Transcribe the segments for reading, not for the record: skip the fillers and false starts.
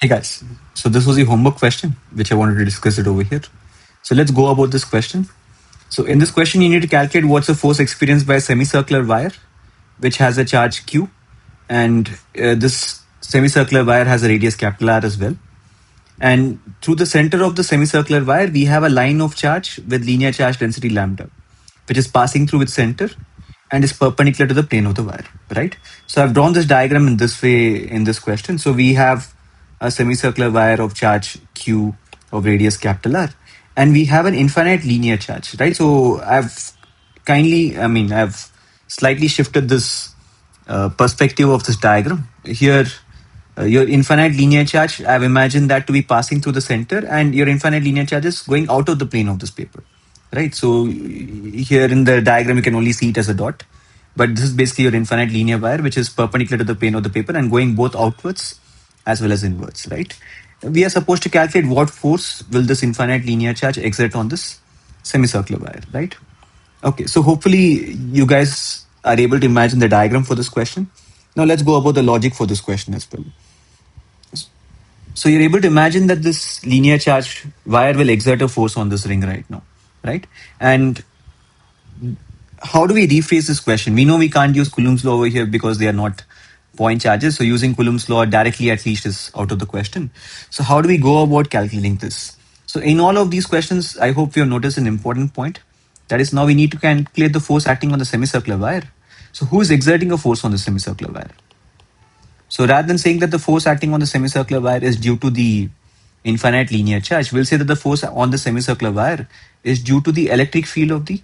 Hey guys, so this was the homework question which I wanted to discuss it over here. So let's go about this question. So in this question, you need to calculate what's the force experienced by a semicircular wire which has a charge Q, and this semicircular wire has a radius capital R as well. And through the center of the semicircular wire, we have a line of charge with linear charge density lambda, which is passing through its center and is perpendicular to the plane of the wire, right? So I've drawn this diagram in this way in this question. So we have a semicircular wire of charge Q of radius capital R, and we have an infinite linear charge, right? So I've slightly shifted this perspective of this diagram. Here, your infinite linear charge, I've imagined that to be passing through the center, and your infinite linear charge is going out of the plane of this paper, right? So here in the diagram, you can only see it as a dot, but this is basically your infinite linear wire, which is perpendicular to the plane of the paper and going both outwards as well as inwards, right? We are supposed to calculate what force will this infinite linear charge exert on this semicircular wire, right? Okay, so hopefully you guys are able to imagine the diagram for this question. Now let's go about the logic for this question as well. So you're able to imagine that this linear charge wire will exert a force on this ring right now, right? And how do we rephrase this question? We know we can't use Coulomb's law over here because they are not point charges. So using Coulomb's law directly at least is out of the question. So how do we go about calculating this? So in all of these questions, I hope you have noticed an important point. That is, now we need to calculate the force acting on the semicircular wire. So who is exerting a force on the semicircular wire? So rather than saying that the force acting on the semicircular wire is due to the infinite linear charge, we'll say that the force on the semicircular wire is due to the electric field of the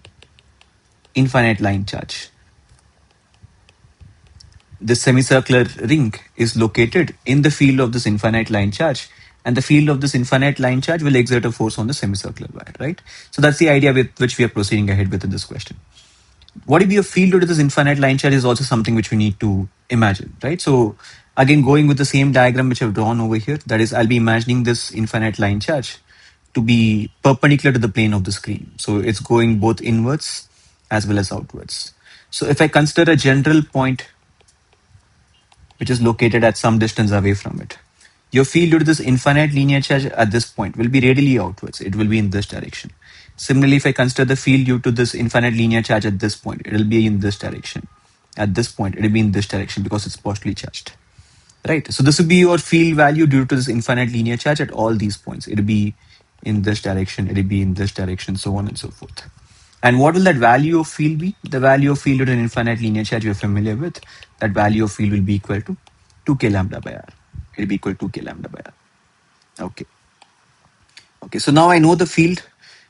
infinite line charge. This semicircular ring is located in the field of this infinite line charge, and the field of this infinite line charge will exert a force on the semicircular wire, right? So that's the idea with which we are proceeding ahead with in this question. What will be a field due to this infinite line charge is also something which we need to imagine, right? So again, going with the same diagram which I've drawn over here, that is, I'll be imagining this infinite line charge to be perpendicular to the plane of the screen. So it's going both inwards as well as outwards. So if I consider a general point which is located at some distance away from it, your field due to this infinite linear charge at this point will be radially outwards. It will be in this direction. Similarly, if I consider the field due to this infinite linear charge at this point, it will be in this direction. At this point, it will be in this direction because it's positively charged. Right? So this will be your field value due to this infinite linear charge at all these points. It will be in this direction, it will be in this direction, so on and so forth. And what will that value of field be? The value of field due to an infinite linear charge you're familiar with. That value of field will be equal to 2k lambda by r. It will be equal to 2k lambda by r. Okay. Okay, so now I know the field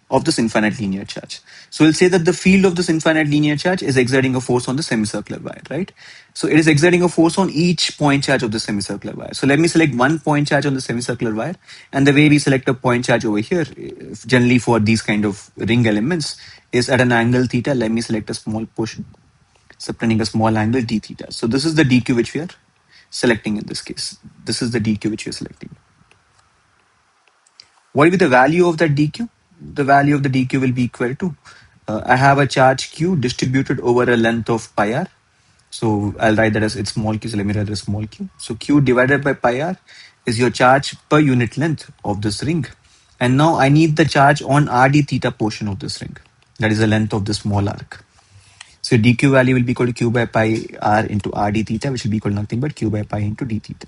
of this infinite linear charge. So we'll say that the field of this infinite linear charge is exerting a force on the semicircular wire, right? So it is exerting a force on each point charge of the semicircular wire. So let me select one point charge on the semicircular wire. And the way we select a point charge over here, generally for these kind of ring elements, is at an angle theta. Let me select a small portion, subtending a small angle d theta. So this is the dq which we are selecting in this case. This is the dq which we are selecting. What will be the value of that dq? The value of the dq will be equal to, I have a charge q distributed over a length of pi r. So I'll write that as it's small q. So let me write it as small q. So q divided by pi r is your charge per unit length of this ring. And now I need the charge on rd theta portion of this ring. That is the length of this small arc. So dq value will be equal to q by pi r into rd theta, which will be equal to nothing but q by pi into d theta.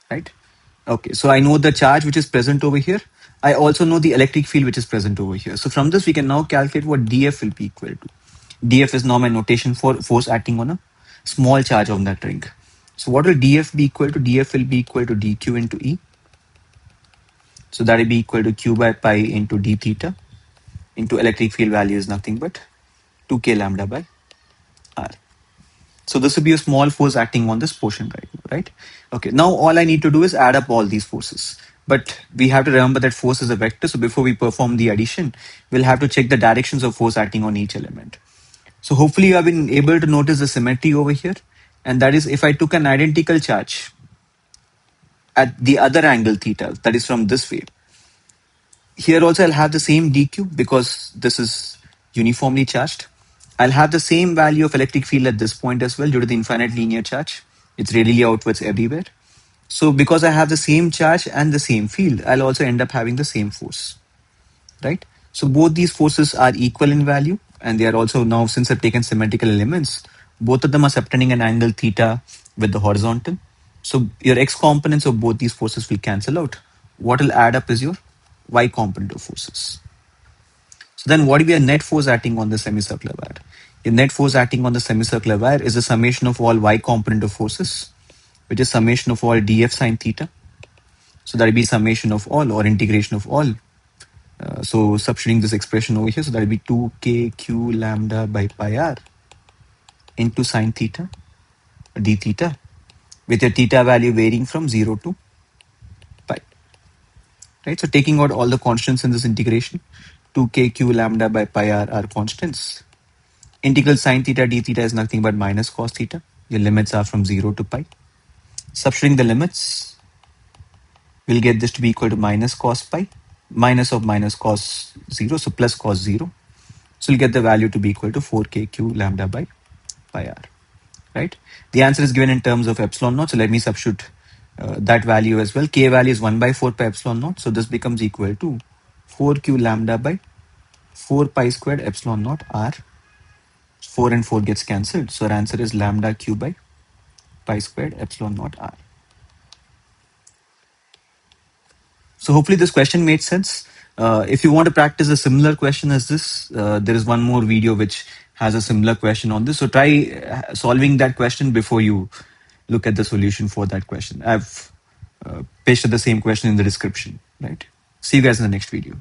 Right? Okay, so I know the charge which is present over here. I also know the electric field which is present over here. So from this, we can now calculate what dF will be equal to. dF is now my notation for force acting on a small charge on that ring. So what will dF be equal to? dF will be equal to dq into E. So that will be equal to q by pi into d theta into electric field value is nothing but 2k lambda by r. So this will be a small force acting on this portion right now, right? Okay, now all I need to do is add up all these forces. But we have to remember that force is a vector. So before we perform the addition, we'll have to check the directions of force acting on each element. So hopefully you have been able to notice the symmetry over here. And that is, if I took an identical charge at the other angle theta, that is from this way, here also I'll have the same dq because this is uniformly charged. I'll have the same value of electric field at this point as well due to the infinite linear charge. It's radially outwards everywhere. So because I have the same charge and the same field, I'll also end up having the same force, right? So both these forces are equal in value, and they are also now, since I've taken symmetrical elements, both of them are subtending an angle theta with the horizontal. So your x components of both these forces will cancel out. What will add up is your y component of forces. So then what will be a net force acting on the semicircular wire? Your net force acting on the semicircular wire is a summation of all y component of forces, which is summation of all df sine theta. So that will be summation of all or integration of all. So substituting this expression over here, so that will be 2kq lambda by pi r into sine theta d theta, with your theta value varying from 0 to pi. Right. So taking out all the constants in this integration, 2kq lambda by pi r are constants. Integral sine theta d theta is nothing but minus cos theta. Your limits are from 0 to pi. Substituting the limits, we'll get this to be equal to minus cos pi, minus of minus cos 0, so plus cos 0. So we'll get the value to be equal to 4kq lambda by pi r, right? The answer is given in terms of epsilon naught. So let me substitute that value as well. K value is 1 by 4 pi epsilon naught. So this becomes equal to 4q lambda by 4 pi squared epsilon naught r. 4 and 4 gets cancelled. So our answer is lambda q by pi squared epsilon naught r. So hopefully this question made sense. If you want to practice a similar question as this, there is one more video which has a similar question on this. So try solving that question before you look at the solution for that question. I've pasted the same question in the description, right? See you guys in the next video.